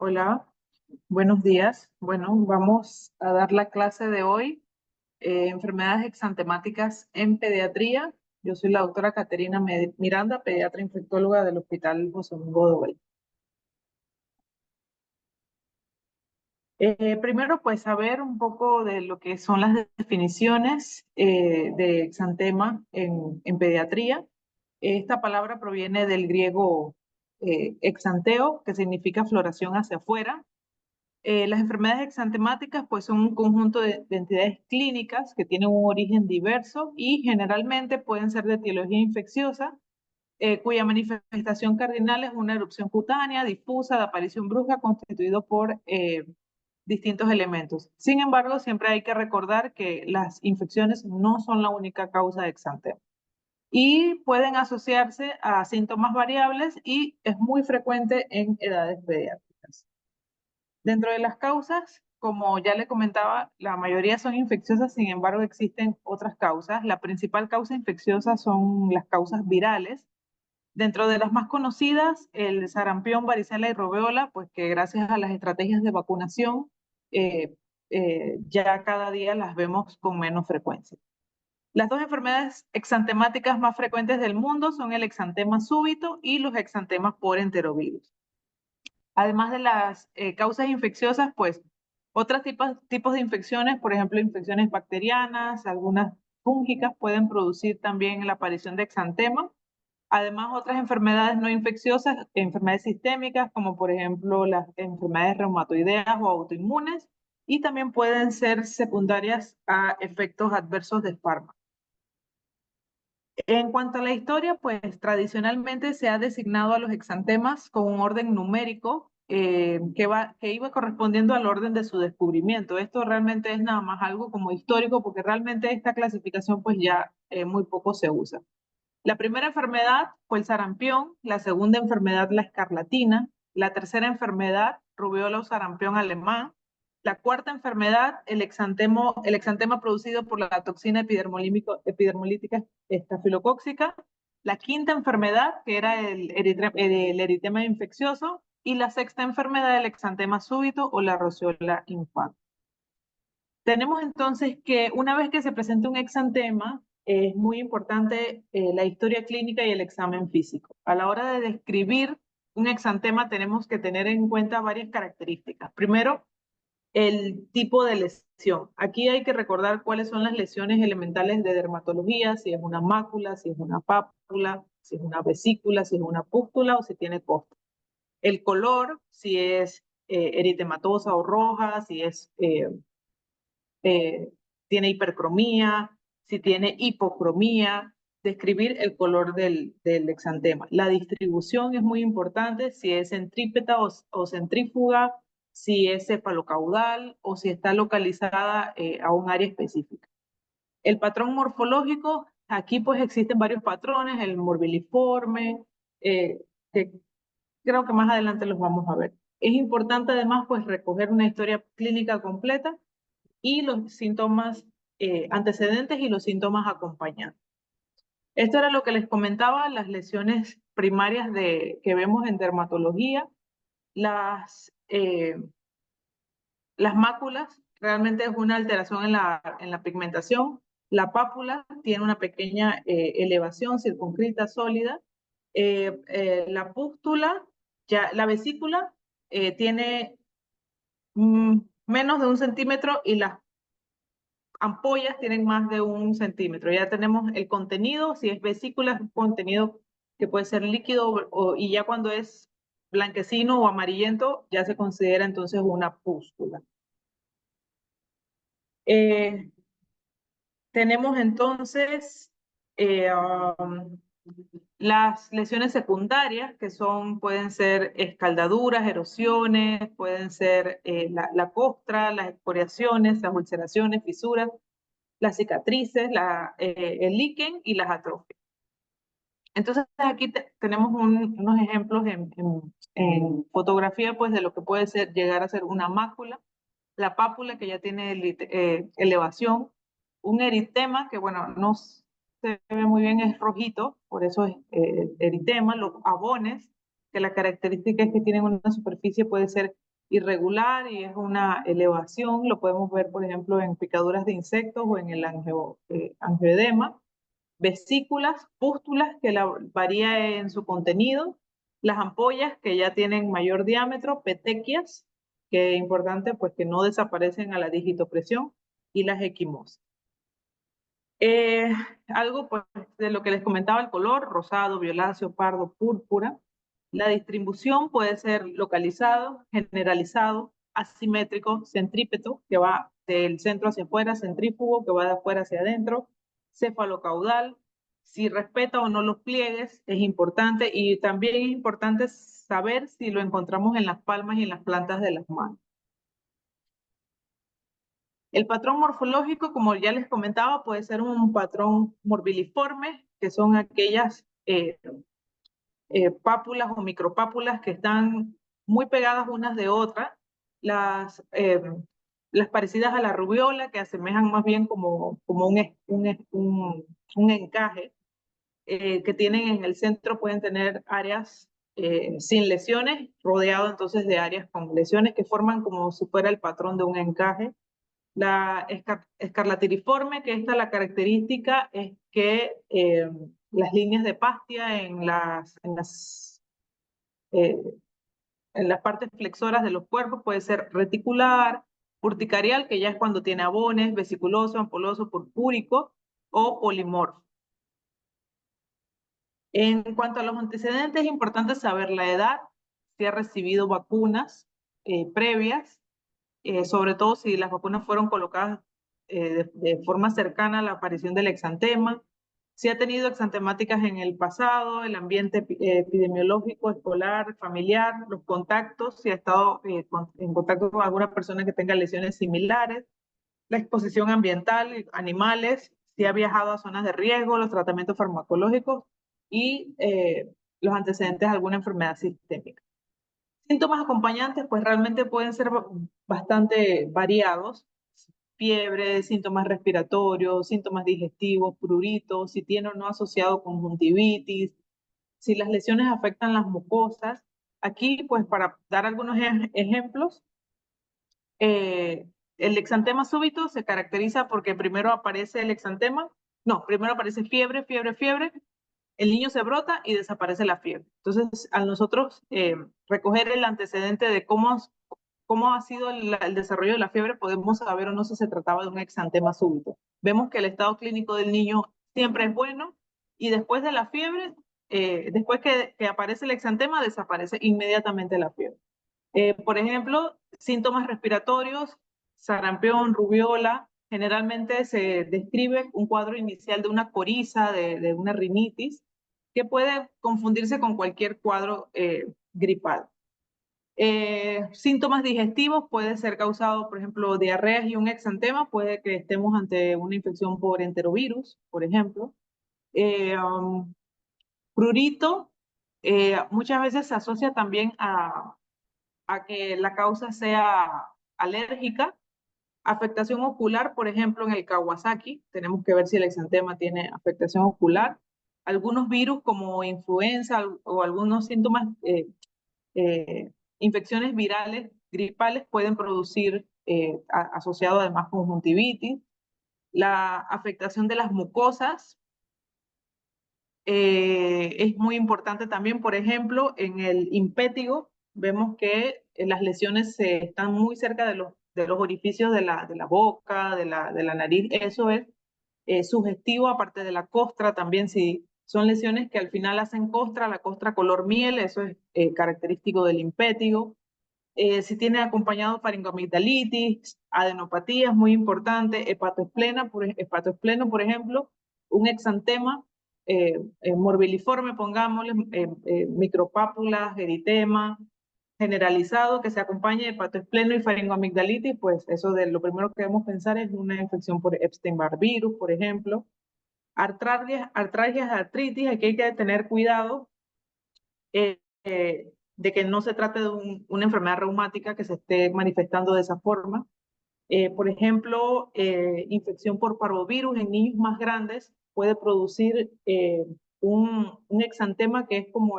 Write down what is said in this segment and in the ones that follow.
Hola, buenos días. Bueno, vamos a dar la clase de hoy, enfermedades exantemáticas en pediatría. Yo soy la doctora Caterina Miranda, pediatra infectóloga del Hospital José Domingo Doval. Primero, pues saber un poco de lo que son las definiciones de exantema en pediatría. Esta palabra proviene del griego exanteo, que significa floración hacia afuera. Las enfermedades exantemáticas pues son un conjunto de entidades clínicas que tienen un origen diverso y generalmente pueden ser de etiología infecciosa, cuya manifestación cardinal es una erupción cutánea difusa de aparición brusca constituido por distintos elementos. Sin embargo, siempre hay que recordar que las infecciones no son la única causa de exantema y pueden asociarse a síntomas variables y es muy frecuente en edades pediátricas. Dentro de las causas, como ya le comentaba, la mayoría son infecciosas, sin embargo existen otras causas. La principal causa infecciosa son las causas virales. Dentro de las más conocidas, el sarampión, varicela y robeola, pues que gracias a las estrategias de vacunación eh, ya cada día las vemos con menos frecuencia. Las dos enfermedades exantemáticas más frecuentes del mundo son el exantema súbito y los exantemas por enterovirus. Además de las causas infecciosas, pues otros tipos de infecciones, por ejemplo, infecciones bacterianas, algunas fúngicas, pueden producir también la aparición de exantema. Además, otras enfermedades no infecciosas, enfermedades sistémicas, como por ejemplo las enfermedades reumatoideas o autoinmunes, y también pueden ser secundarias a efectos adversos de fármacos. En cuanto a la historia, pues tradicionalmente se ha designado a los exantemas con un orden numérico que iba correspondiendo al orden de su descubrimiento. Esto realmente es nada más algo como histórico porque realmente esta clasificación pues ya muy poco se usa. La primera enfermedad fue el sarampión, la segunda enfermedad la escarlatina, la tercera enfermedad rubiola o sarampión alemán, la cuarta enfermedad, el exantema producido por la toxina epidermolítica estafilocóxica, la quinta enfermedad, que era el eritema infeccioso, y la sexta enfermedad, el exantema súbito o la roceola infante. Tenemos entonces que una vez que se presenta un exantema, es muy importante la historia clínica y el examen físico. A la hora de describir un exantema tenemos que tener en cuenta varias características. Primero, el tipo de lesión. Aquí hay que recordar cuáles son las lesiones elementales de dermatología, si es una mácula, si es una pápula, si es una vesícula, si es una pústula o si tiene costra. El color, si es eritematosa o roja, si es tiene hipercromía, si tiene hipocromía, describir el color del exantema. La distribución es muy importante, si es centrípeta o centrífuga, si es cefalocaudal o si está localizada a un área específica. El patrón morfológico, aquí pues existen varios patrones, el morbiliforme, que creo que más adelante los vamos a ver. Es importante además pues recoger una historia clínica completa y los síntomas antecedentes y los síntomas acompañantes. Esto era lo que les comentaba, las lesiones primarias que vemos en dermatología. Las máculas realmente es una alteración en la pigmentación. La pápula tiene una pequeña elevación circunscrita sólida. La pústula, ya, la vesícula tiene menos de 1 centímetro y las ampollas tienen más de 1 centímetro. Ya tenemos el contenido, si es vesícula, es un contenido que puede ser líquido y ya cuando es blanquecino o amarillento, ya se considera entonces una pústula. Eh, tenemos entonces las lesiones secundarias, que pueden ser escaldaduras, erosiones, pueden ser la costra, las excoriaciones, las ulceraciones, fisuras, las cicatrices, el líquen y las atrofias. Entonces aquí tenemos unos ejemplos en fotografía pues, de lo que puede llegar a ser una mácula, la pápula que ya tiene elevación, un eritema que bueno, no se ve muy bien, es rojito, por eso es eritema, los abones, que la característica es que tienen una superficie, puede ser irregular y es una elevación. Lo podemos ver, por ejemplo, en picaduras de insectos o en el angioedema. Vesículas, pústulas, que varía en su contenido. Las ampollas, que ya tienen mayor diámetro. Petequias, que es importante, pues que no desaparecen a la digitopresión. Y las equimosas. Eh, Algo pues, de lo que les comentaba, el color, rosado, violáceo, pardo, púrpura. La distribución puede ser localizado, generalizado, asimétrico, centrípeto, que va del centro hacia afuera, centrífugo, que va de afuera hacia adentro, cefalocaudal, si respeta o no los pliegues, es importante, y también es importante saber si lo encontramos en las palmas y en las plantas de las manos. El patrón morfológico, como ya les comentaba, puede ser un patrón morbiliforme, que son aquellas pápulas o micropápulas que están muy pegadas unas de otras, las parecidas a la rubiola, que asemejan más bien como un encaje, que tienen en el centro, pueden tener áreas sin lesiones, rodeado entonces de áreas con lesiones que forman como si fuera el patrón de un encaje. La escarlatiriforme, que esta la característica es que las líneas de Pastia eh, en las partes flexoras de los cuerpos puede ser reticular, urticarial, que ya es cuando tiene abones, vesiculoso, ampuloso, purpúrico o polimorfo. En cuanto a los antecedentes, es importante saber la edad, si ha recibido vacunas previas, sobre todo si las vacunas fueron colocadas de forma cercana a la aparición del exantema, si ha tenido exantemáticas en el pasado, el ambiente epidemiológico, escolar, familiar, los contactos, si ha estado en contacto con alguna persona que tenga lesiones similares, la exposición ambiental, animales, si ha viajado a zonas de riesgo, los tratamientos farmacológicos y los antecedentes de alguna enfermedad sistémica. Síntomas acompañantes, pues realmente pueden ser bastante variados. Fiebre, síntomas respiratorios, síntomas digestivos, pruritos, si tiene o no asociado conjuntivitis, si las lesiones afectan las mucosas. Aquí, pues para dar algunos ejemplos, eh, el exantema súbito se caracteriza porque primero aparece el exantema, no, primero aparece fiebre, fiebre, fiebre, el niño se brota y desaparece la fiebre. Entonces, al nosotros recoger el antecedente de cómo ha sido el desarrollo de la fiebre, podemos saber o no si se trataba de un exantema súbito. Vemos que el estado clínico del niño siempre es bueno y después de la fiebre, después que aparece el exantema, desaparece inmediatamente la fiebre. Por ejemplo, síntomas respiratorios, sarampión, rubiola, generalmente se describe un cuadro inicial de una coriza, de una rinitis, que puede confundirse con cualquier cuadro gripal. Síntomas digestivos puede ser causado, por ejemplo, diarreas y un exantema, puede que estemos ante una infección por enterovirus, por ejemplo. Prurito muchas veces se asocia también a que la causa sea alérgica. Afectación ocular, por ejemplo, en el Kawasaki, tenemos que ver si el exantema tiene afectación ocular. Algunos virus como influenza o algunos síntomas, infecciones virales, gripales, pueden producir asociado además conjuntivitis. La afectación de las mucosas es muy importante también, por ejemplo, en el impétigo, vemos que las lesiones están muy cerca de los orificios de la boca, de la nariz. Eso es sugestivo, aparte de la costra, también si son lesiones que al final hacen costra, la costra color miel, eso es característico del impétigo. Si tiene acompañado faringoamigdalitis, adenopatía es muy importante, hepatoespleno, por ejemplo, un exantema morbiliforme, pongámosle, micropápulas, eritema, generalizado, que se acompañe de hepatoespleno y faringoamigdalitis, pues eso de lo primero que debemos pensar es una infección por Epstein-Barr virus, por ejemplo. Artralgias, artritis, aquí hay que tener cuidado de que no se trate de una enfermedad reumática que se esté manifestando de esa forma. Por ejemplo, infección por parvovirus en niños más grandes puede producir un exantema que es como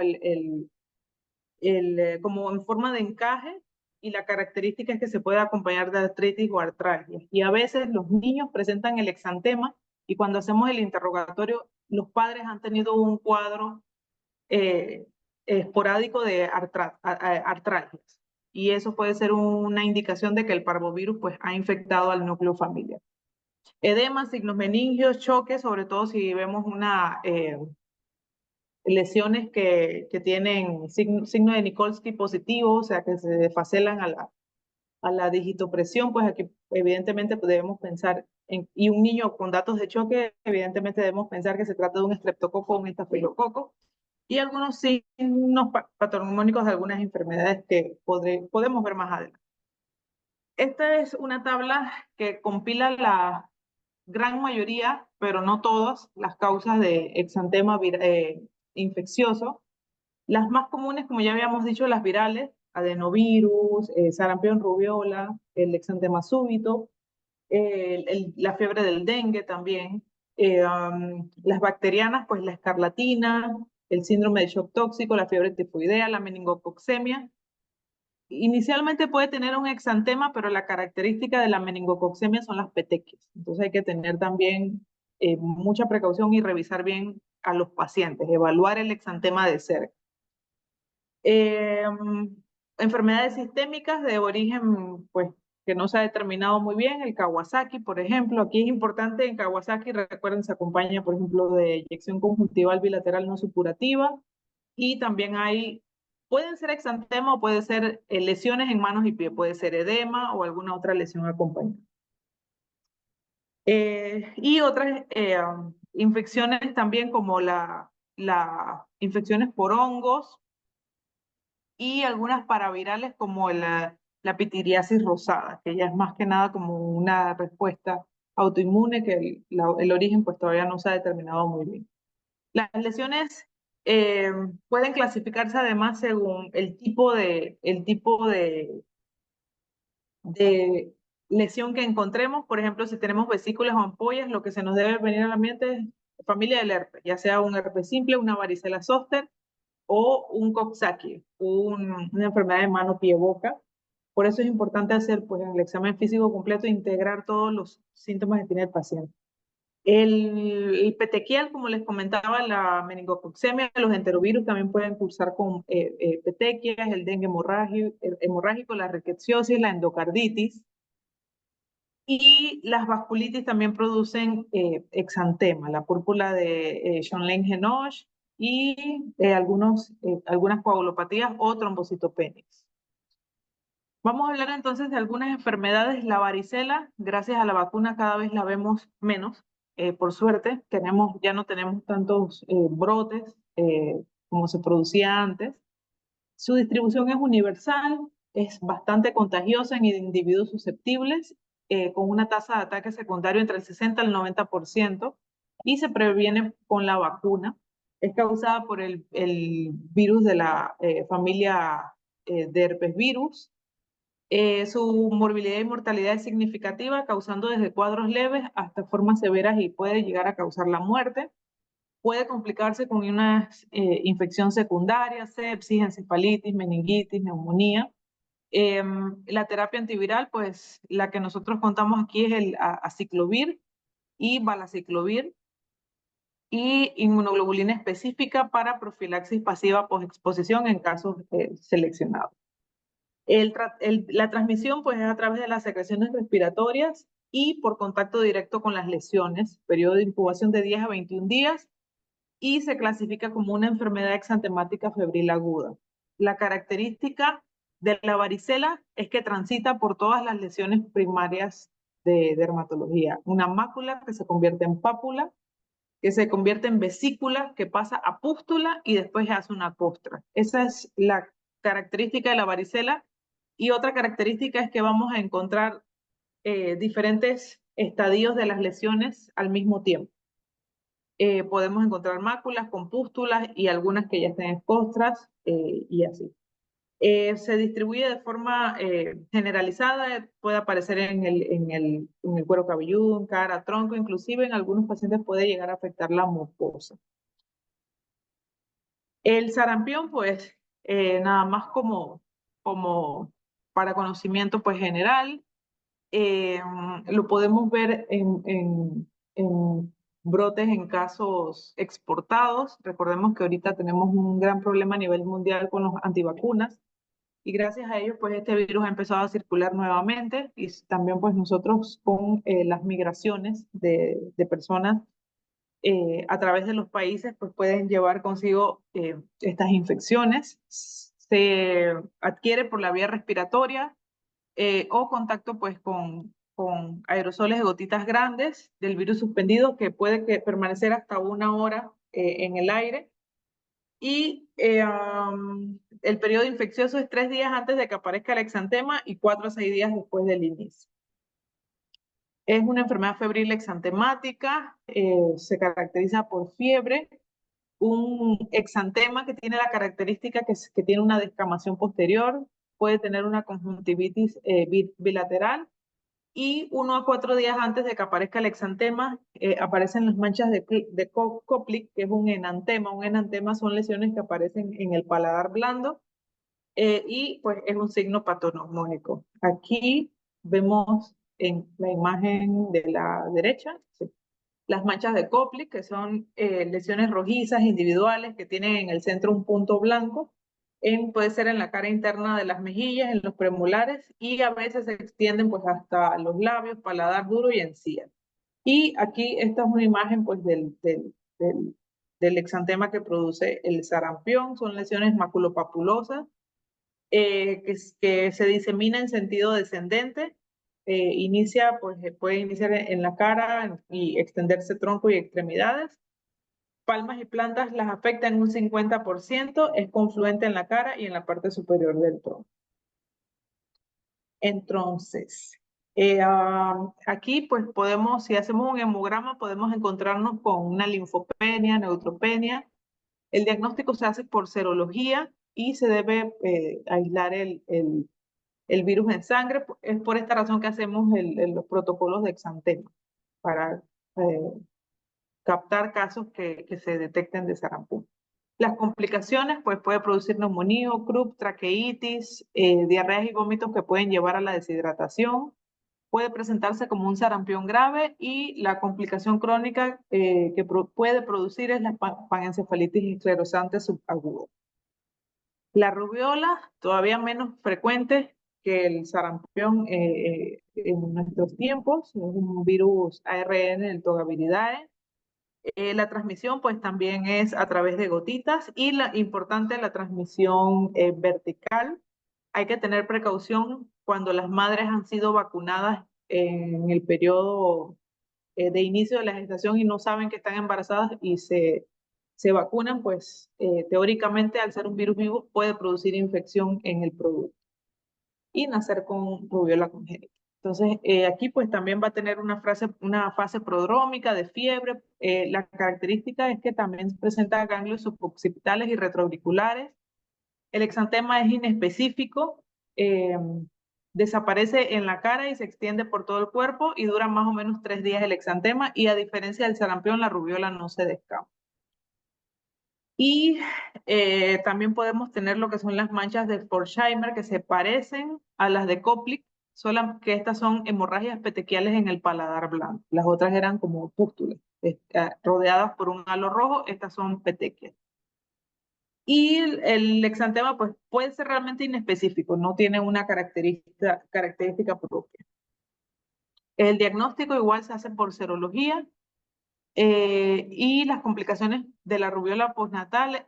como en forma de encaje, y la característica es que se puede acompañar de artritis o artralgia. Y a veces los niños presentan el exantema y cuando hacemos el interrogatorio, los padres han tenido un cuadro eh, esporádico de artralgias. Y eso puede ser una indicación de que el parvovirus pues, ha infectado al núcleo familiar. Edema, signos meningios, choques, sobre todo si vemos lesiones que tienen signo de Nikolsky positivo, o sea, que se desfacelan a la digitopresión, pues aquí evidentemente debemos pensar, y un niño con datos de choque, evidentemente debemos pensar que se trata de un estreptococo o un estafilococo, y algunos signos patognomónicos de algunas enfermedades que podemos ver más adelante. Esta es una tabla que compila la gran mayoría, pero no todas, las causas de exantema infeccioso. Las más comunes, como ya habíamos dicho, las virales, adenovirus, sarampión, rubiola, el exantema súbito, la fiebre del dengue también, las bacterianas, pues la escarlatina, el síndrome de shock tóxico, la fiebre tifoidea, la meningococcemia. Inicialmente puede tener un exantema, pero la característica de la meningococcemia son las petequias. Entonces hay que tener también mucha precaución y revisar bien a los pacientes, evaluar el exantema de cerca. Enfermedades sistémicas de origen, pues, que no se ha determinado muy bien, el Kawasaki, por ejemplo. Aquí es importante en Kawasaki, recuerden, se acompaña, por ejemplo, de eyección conjuntival bilateral no supurativa, y también pueden ser exantema o puede ser lesiones en manos y pies, puede ser edema o alguna otra lesión acompañada. Y otras infecciones también como las infecciones por hongos, y algunas paravirales como la pitiriasis rosada, que ya es más que nada como una respuesta autoinmune, que el origen pues todavía no se ha determinado muy bien. Las lesiones pueden clasificarse además según el tipo de lesión que encontremos. Por ejemplo, si tenemos vesículas o ampollas, lo que se nos debe venir a la mente es familia del herpes, ya sea un herpes simple, una varicela zóster, o un Coxsackie, una enfermedad de mano, pie, boca. Por eso es importante hacer pues, el examen físico completo e integrar todos los síntomas que tiene el paciente. El petequial, como les comentaba, la meningococcemia, los enterovirus también pueden cursar con petequias, el dengue hemorrágico, la rickettsiosis, la endocarditis. Y las vasculitis también producen exantema, la púrpura de Schönlein-Henoch y algunas coagulopatías o trombocitopenias. Vamos a hablar entonces de algunas enfermedades. La varicela, gracias a la vacuna cada vez la vemos menos, por suerte. Ya no tenemos tantos brotes como se producía antes. Su distribución es universal, es bastante contagiosa en individuos susceptibles, con una tasa de ataque secundario entre el 60 al 90%, y se previene con la vacuna. Es causada por el virus de la familia de herpes virus. Su morbilidad y mortalidad es significativa, causando desde cuadros leves hasta formas severas y puede llegar a causar la muerte. Puede complicarse con una infección secundaria, sepsis, encefalitis, meningitis, neumonía. La terapia antiviral, pues la que nosotros contamos aquí es el aciclovir y valaciclovir, y inmunoglobulina específica para profilaxis pasiva posexposición en casos seleccionados. La transmisión pues es a través de las secreciones respiratorias y por contacto directo con las lesiones, periodo de incubación de 10 a 21 días, y se clasifica como una enfermedad exantemática febril aguda. La característica de la varicela es que transita por todas las lesiones primarias de dermatología. Una mácula que se convierte en pápula, que se convierte en vesícula, que pasa a pústula y después hace una costra. Esa es la característica de la varicela. Y otra característica es que vamos a encontrar diferentes estadios de las lesiones al mismo tiempo. Podemos encontrar máculas con pústulas y algunas que ya estén en costras y así. Se distribuye de forma generalizada, puede aparecer en el cuero cabelludo, en cara, tronco, inclusive en algunos pacientes puede llegar a afectar la mucosa. El sarampión, pues, nada más como para conocimiento pues general. Lo podemos ver en brotes en casos exportados. Recordemos que ahorita tenemos un gran problema a nivel mundial con los antivacunas y gracias a ellos pues este virus ha empezado a circular nuevamente y también pues nosotros con las migraciones de personas a través de los países pues pueden llevar consigo estas infecciones. Se adquiere por la vía respiratoria o contacto pues con aerosoles de gotitas grandes del virus suspendido que puede permanecer hasta 1 hora en el aire. Y el periodo infeccioso es 3 días antes de que aparezca el exantema y 4 a 6 días después del inicio. Es una enfermedad febril exantemática, se caracteriza por fiebre, un exantema que tiene la característica que tiene una descamación posterior, puede tener una conjuntivitis bilateral y 1 a 4 días antes de que aparezca el exantema aparecen las manchas de Koplik, que es un enantema. Un enantema son lesiones que aparecen en el paladar blando y pues es un signo patognomónico. Aquí vemos en la imagen de la derecha, sí, las manchas de Koplik, que son lesiones rojizas individuales que tienen en el centro un punto blanco. Puede ser en la cara interna de las mejillas, en los premolares, y a veces se extienden pues hasta los labios, paladar duro y encía. Y aquí esta es una imagen pues del exantema que produce el sarampión. Son lesiones maculopapulosas que se disemina en sentido descendente. Inicia, pues puede iniciar en la cara y extenderse tronco y extremidades. Palmas y plantas las afecta en un 50%, es confluente en la cara y en la parte superior del tronco. Entonces, aquí pues podemos, si hacemos un hemograma, podemos encontrarnos con una linfopenia, neutropenia. El diagnóstico se hace por serología y se debe aislar el virus en sangre. Es por esta razón que hacemos los protocolos de exantema, para captar casos que se detecten de sarampión. Las complicaciones, pues puede producir neumonía, croup, traqueitis, diarreas y vómitos que pueden llevar a la deshidratación. Puede presentarse como un sarampión grave y la complicación crónica que puede producir es la panencefalitis esclerosante subaguda. La rubiola, todavía menos frecuente que el sarampión en nuestros tiempos, es un virus ARN del Togaviridae. La transmisión pues también es a través de gotitas y importante la transmisión vertical. Hay que tener precaución cuando las madres han sido vacunadas en el periodo de inicio de la gestación y no saben que están embarazadas y se vacunan, pues teóricamente al ser un virus vivo puede producir infección en el producto y nacer con rubiola congénita. Entonces, aquí pues también va a tener una fase prodrómica de fiebre. La característica es que también presenta ganglios suboccipitales y retroauriculares. El exantema es inespecífico, desaparece en la cara y se extiende por todo el cuerpo y dura más o menos 3 días el exantema y a diferencia del sarampión, la rubiola no se descama. Y también podemos tener lo que son las manchas de Forsheimer que se parecen a las de Koplik, solo que estas son hemorragias petequiales en el paladar blanco. Las otras eran como pústulas, rodeadas por un halo rojo, estas son petequias. Y el exantema pues puede ser realmente inespecífico, no tiene una característica propia. El diagnóstico igual se hace por serología y las complicaciones de la rubiola postnatal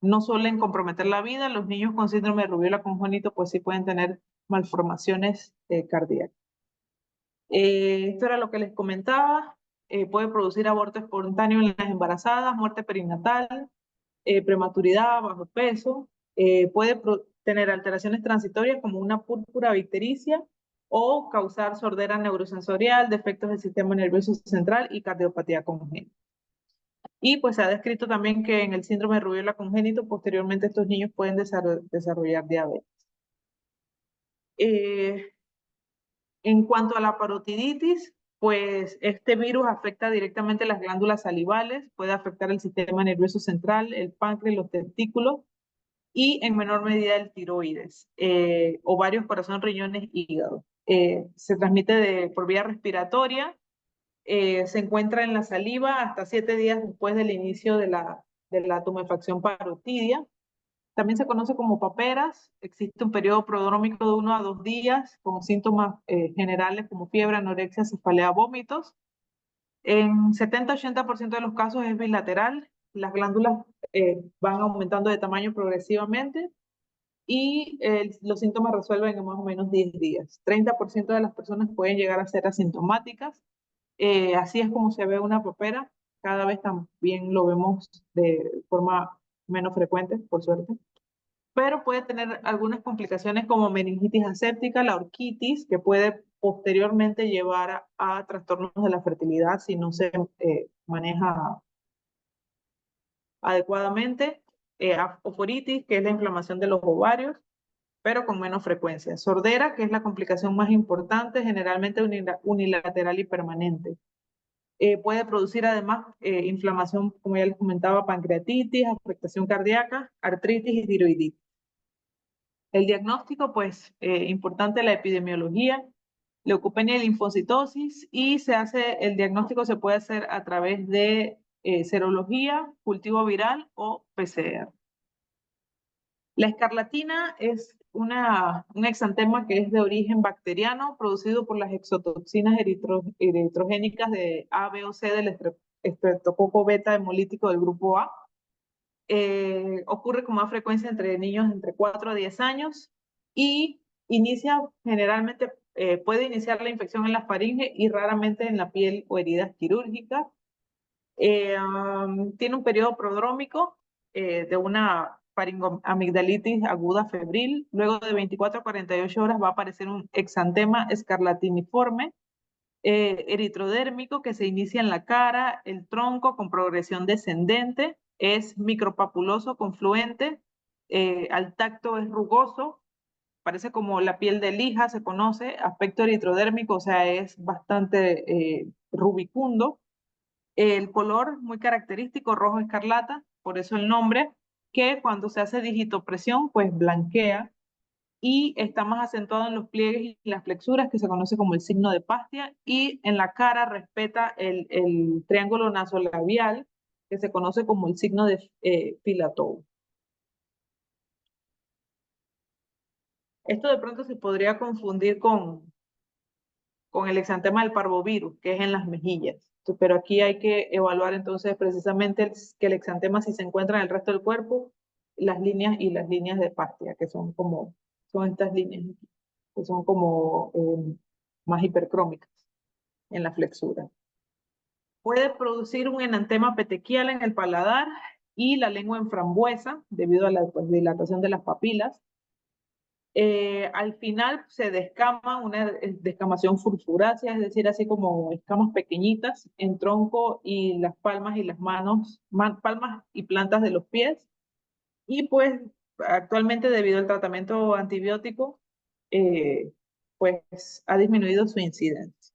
no suelen comprometer la vida. Los niños con síndrome de rubiola congénito pues sí pueden tener malformaciones cardíacas. Esto era lo que les comentaba. Puede producir aborto espontáneo en las embarazadas, muerte perinatal, prematuridad, bajo peso. Puede tener alteraciones transitorias como una púrpura victericia o causar sordera neurosensorial, defectos del sistema nervioso central y cardiopatía congénita. Y pues se ha descrito también que en el síndrome de rubiola congénito, posteriormente estos niños pueden desarrollar diabetes. En cuanto a la parotiditis, pues este virus afecta directamente las glándulas salivales, puede afectar el sistema nervioso central, el páncreas, los testículos. y en menor medida el tiroides, ovarios, corazón, riñones, hígado. Se transmite por vía respiratoria, se encuentra en la saliva hasta 7 días después del inicio de la tumefacción parotidia. También se conoce como paperas. Existe un periodo prodrómico de 1 a 2 días con síntomas generales como fiebre, anorexia, cefalea, vómitos. En 70-80% de los casos es bilateral. Las glándulas van aumentando de tamaño progresivamente y los síntomas resuelven en más o menos 10 días. 30% de las personas pueden llegar a ser asintomáticas. Así es como se ve una papera. Cada vez también lo vemos de forma menos frecuente, por suerte. Pero puede tener algunas complicaciones como meningitis aséptica, la orquitis, que puede posteriormente llevar a trastornos de la fertilidad si no se maneja adecuadamente, oforitis, que es la inflamación de los ovarios, pero con menos frecuencia. Sordera, que es la complicación más importante, generalmente unilateral y permanente. Puede producir además inflamación, como ya les comentaba, pancreatitis, afectación cardíaca, artritis y tiroiditis. El diagnóstico, pues, importante la epidemiología, leucopenia y linfocitosis, y el diagnóstico se puede hacer a través de serología, cultivo viral o PCR. La escarlatina es un exantema que es de origen bacteriano, producido por las exotoxinas eritrogénicas de A, B o C del estreptococo beta hemolítico del grupo A. Ocurre con más frecuencia entre niños entre 4 a 10 años y generalmente puede iniciar la infección en la faringe y raramente en la piel o heridas quirúrgicas. Tiene un periodo prodrómico de una faringoamigdalitis aguda febril. Luego de 24 a 48 horas va a aparecer un exantema escarlatiniforme, eritrodérmico, que se inicia en la cara, el tronco con progresión descendente, es micropapuloso, confluente, al tacto es rugoso, parece como la piel de lija, se conoce, aspecto eritrodérmico, o sea, es bastante rubicundo. El color muy característico, rojo escarlata, por eso el nombre, que cuando se hace digitopresión, pues blanquea y está más acentuado en los pliegues y las flexuras, que se conoce como el signo de Pastia, y en la cara respeta el triángulo nasolabial, que se conoce como el signo de Filatou. Esto de pronto se podría confundir con el exantema del parvovirus, que es en las mejillas. Pero aquí hay que evaluar entonces precisamente que el exantema, si se encuentra en el resto del cuerpo, las líneas y las líneas de Pastia, que son estas líneas, que son como más hipercrómicas en la flexura. Puede producir un enantema petequial en el paladar y la lengua en frambuesa, debido a la dilatación de las papilas. Al final se descama una descamación furfurácea, es decir, así como escamas pequeñitas en tronco y las palmas y las manos, palmas y plantas de los pies. Y pues actualmente, debido al tratamiento antibiótico, pues ha disminuido su incidencia.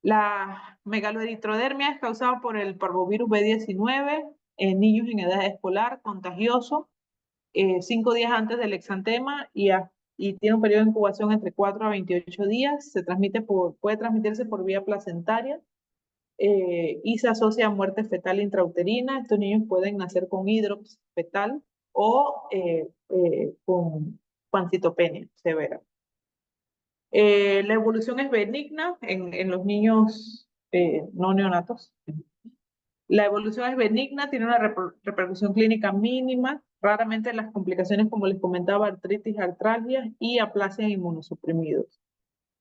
La megaloeritrodermia es causada por el parvovirus B19 en niños en edad escolar, contagioso, 5 días antes del exantema y tiene un periodo de incubación entre 4 a 28 días. Puede transmitirse por vía placentaria y se asocia a muerte fetal intrauterina. Estos niños pueden nacer con hidrops fetal o con pancitopenia severa. La evolución es benigna en los niños no neonatos. La evolución es benigna, tiene una repercusión clínica mínima, raramente las complicaciones, como les comentaba, artritis, artralgias y aplasia en inmunosuprimidos.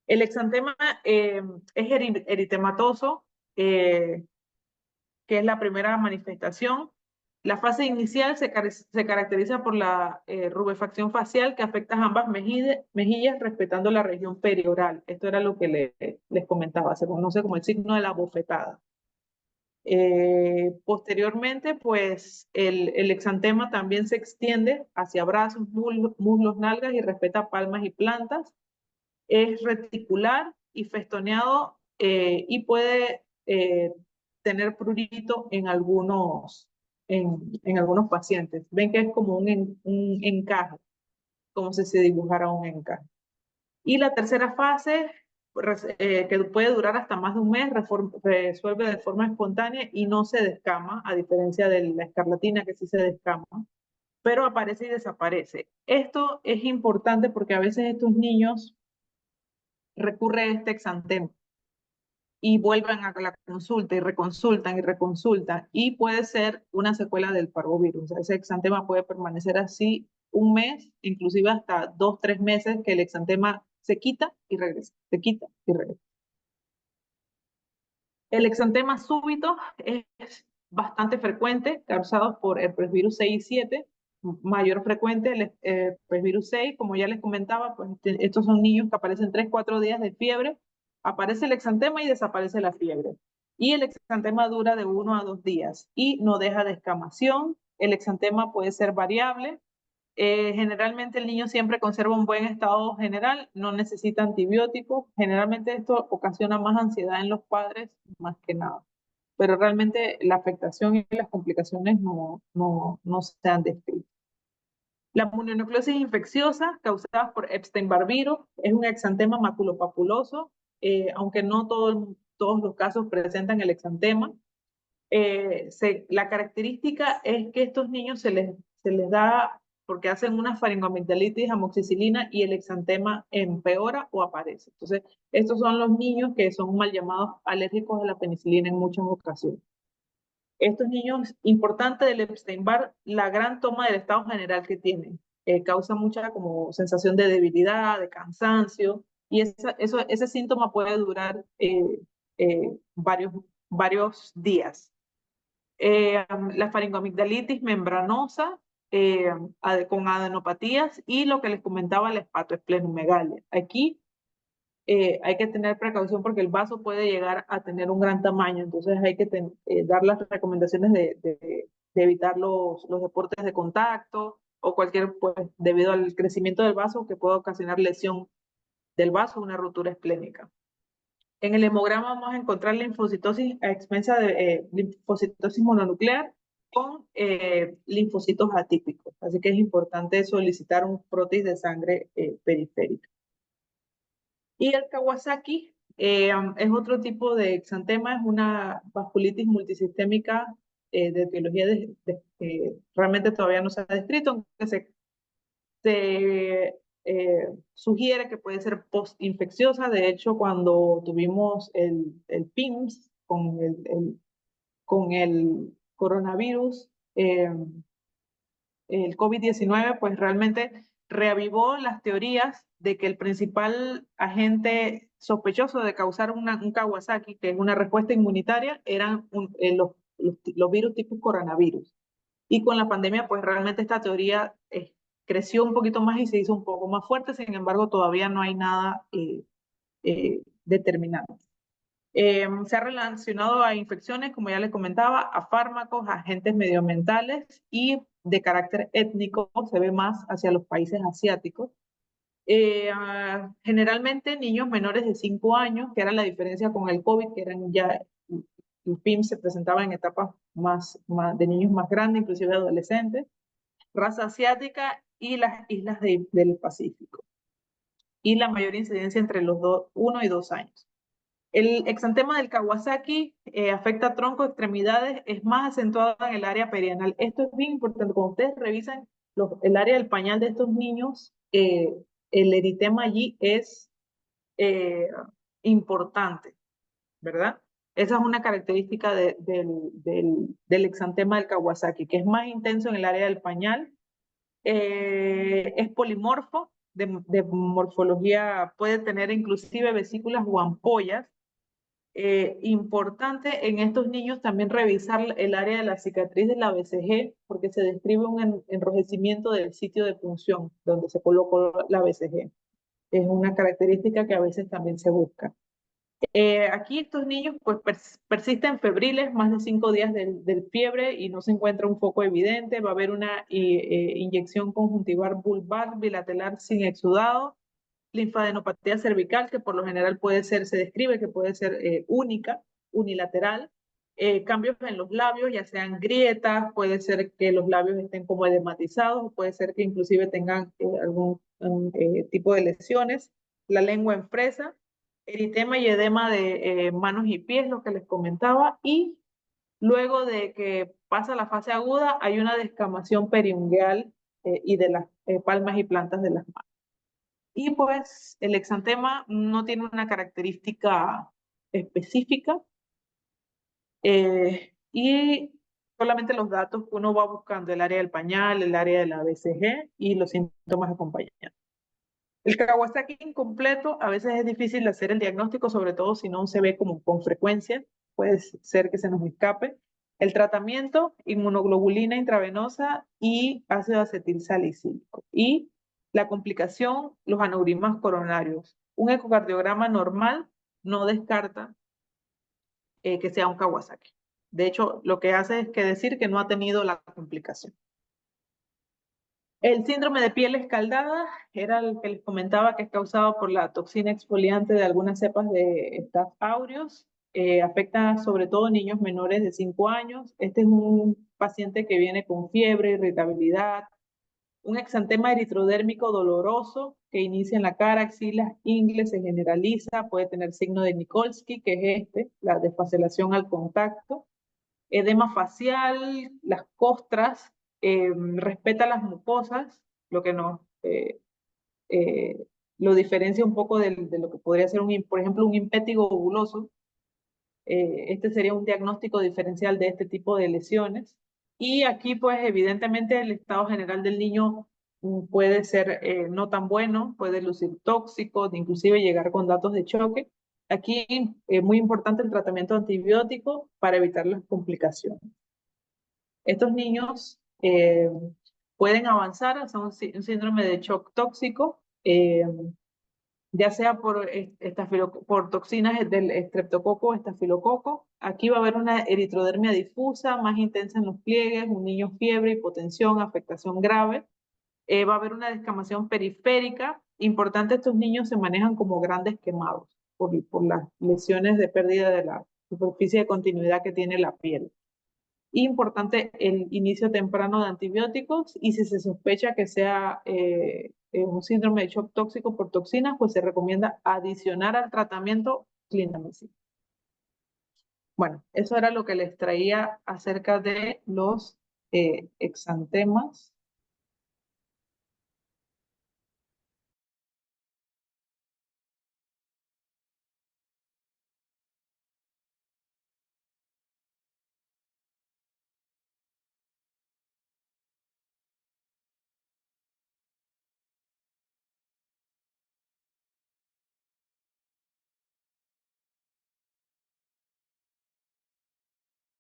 El exantema es eritematoso, que es la primera manifestación. La fase inicial se caracteriza por la rubefacción facial que afecta a ambas mejillas, respetando la región perioral. Esto era lo que les comentaba, se conoce como el signo de la bofetada. Posteriormente, pues el exantema también se extiende hacia brazos, muslos, nalgas y respeta palmas y plantas. Es reticular y festoneado y puede tener prurito en algunos en algunos pacientes. Ven que es como un encaje, como si se dibujara un encaje. Y la tercera fase, que puede durar hasta más de un mes, resuelve de forma espontánea y no se descama, a diferencia de la escarlatina que sí se descama, pero aparece y desaparece. Esto es importante porque a veces estos niños recurren a este exantema y vuelven a la consulta y reconsultan y reconsultan, y puede ser una secuela del parvovirus. Ese exantema puede permanecer así un mes, inclusive hasta 2, 3 meses, que el exantema se quita y regresa, se quita y regresa. El exantema súbito es bastante frecuente, causado por el presvirus 6 y 7, mayor frecuente el presvirus 6, como ya les comentaba, pues estos son niños que aparecen 3, 4 días de fiebre, aparece el exantema y desaparece la fiebre. Y el exantema dura de 1 a 2 días y no deja descamación. El exantema puede ser variable. Generalmente el niño siempre conserva un buen estado general, no necesita antibióticos. Generalmente esto ocasiona más ansiedad en los padres, más que nada. Pero realmente la afectación y las complicaciones no se han descrito. La mononucleosis infecciosa causada por Epstein-Barr virus es un exantema maculopapuloso, aunque no todos los casos presentan el exantema. La característica es que estos niños se les da porque hacen una faringoamigdalitis, amoxicilina, y el exantema empeora o aparece. Entonces, estos son los niños que son mal llamados alérgicos a la penicilina en muchas ocasiones. Estos niños, importante del Epstein-Barr, la gran toma del estado general que tienen, causa mucha como sensación de debilidad, de cansancio, y ese síntoma puede durar varios días. La faringoamigdalitis membranosa, con adenopatías, y lo que les comentaba, la hepatoesplenomegalia. Aquí hay que tener precaución porque el vaso puede llegar a tener un gran tamaño, entonces hay que dar las recomendaciones de evitar los deportes de contacto o cualquier, pues, debido al crecimiento del vaso que puede ocasionar lesión del vaso, una rotura esplénica. En el hemograma vamos a encontrar linfocitosis a expensa de linfocitosis mononuclear con linfocitos atípicos. Así que es importante solicitar un prótesis de sangre periférica. Y el Kawasaki es otro tipo de exantema, es una vasculitis multisistémica de etiología que realmente todavía no se ha descrito, aunque se sugiere que puede ser postinfecciosa. De hecho, cuando tuvimos el PIMS con el coronavirus, el COVID-19, pues realmente reavivó las teorías de que el principal agente sospechoso de causar un Kawasaki, que es una respuesta inmunitaria, eran los virus tipo coronavirus. Y con la pandemia, pues realmente esta teoría creció un poquito más y se hizo un poco más fuerte. Sin embargo, todavía no hay nada determinante. Se ha relacionado a infecciones, como ya les comentaba, a fármacos, a agentes medioambientales y de carácter étnico, se ve más hacia los países asiáticos. Generalmente niños menores de 5 años, que era la diferencia con el COVID, que eran ya, el PIM se presentaba en etapas más de niños más grandes, inclusive adolescentes, raza asiática y las islas del Pacífico. Y la mayor incidencia entre los 1 y 2 años. El exantema del Kawasaki afecta tronco, extremidades, es más acentuado en el área perianal. Esto es bien importante. Cuando ustedes revisan el área del pañal de estos niños, el eritema allí es importante, ¿verdad? Esa es una característica del exantema del Kawasaki, que es más intenso en el área del pañal. Es polimorfo, de morfología, puede tener inclusive vesículas o ampollas. Importante en estos niños también revisar el área de la cicatriz de la BCG, porque se describe un enrojecimiento del sitio de punción donde se colocó la BCG. Es una característica que a veces también se busca. Aquí estos niños pues persisten febriles, más de 5 días del fiebre, y no se encuentra un foco evidente. Va a haber una inyección conjuntival vulvar bilateral sin exudado, linfadenopatía cervical, que por lo general se describe que puede ser única, unilateral, cambios en los labios, ya sean grietas, puede ser que los labios estén como edematizados, puede ser que inclusive tengan algún tipo de lesiones, la lengua en fresa, eritema y edema de manos y pies, lo que les comentaba, y luego de que pasa la fase aguda, hay una descamación periungueal y de las palmas y plantas de las manos. Y pues el exantema no tiene una característica específica, y solamente los datos que uno va buscando, el área del pañal, el área de la BCG y los síntomas acompañantes. El Kawasaki incompleto, a veces es difícil hacer el diagnóstico, sobre todo si no se ve como con frecuencia, puede ser que se nos escape. El tratamiento, inmunoglobulina intravenosa y ácido acetilsalicílico. Y la complicación, los aneurismas coronarios. Un ecocardiograma normal no descarta que sea un Kawasaki. De hecho, lo que hace es que decir que no ha tenido la complicación. El síndrome de piel escaldada era el que les comentaba, que es causado por la toxina exfoliante de algunas cepas de Staph aureus. Afecta sobre todo niños menores de 5 años. Este es un paciente que viene con fiebre, irritabilidad, un exantema eritrodérmico doloroso que inicia en la cara, axilas, ingles, se generaliza, puede tener signo de Nikolsky, que es la desfacelación al contacto, edema facial, las costras, respeta las mucosas, lo que nos lo diferencia un poco de lo que podría ser, por ejemplo, un impétigo ovuloso. Este sería un diagnóstico diferencial de este tipo de lesiones. Y aquí, pues, evidentemente, el estado general del niño puede ser no tan bueno, puede lucir tóxico, inclusive llegar con datos de choque. Aquí es muy importante el tratamiento antibiótico para evitar las complicaciones. Estos niños pueden avanzar hacia un síndrome de shock tóxico, ya sea por toxinas del estreptococo o estafilococo. Aquí va a haber una eritrodermia difusa, más intensa en los pliegues, un niño fiebre, hipotensión, afectación grave. Va a haber una descamación periférica. Importante, estos niños se manejan como grandes quemados por las lesiones de pérdida de la superficie de continuidad que tiene la piel. Importante el inicio temprano de antibióticos, y si se sospecha que sea un síndrome de shock tóxico por toxinas, pues se recomienda adicionar al tratamiento clindamicina. Bueno, eso era lo que les traía acerca de los exantemas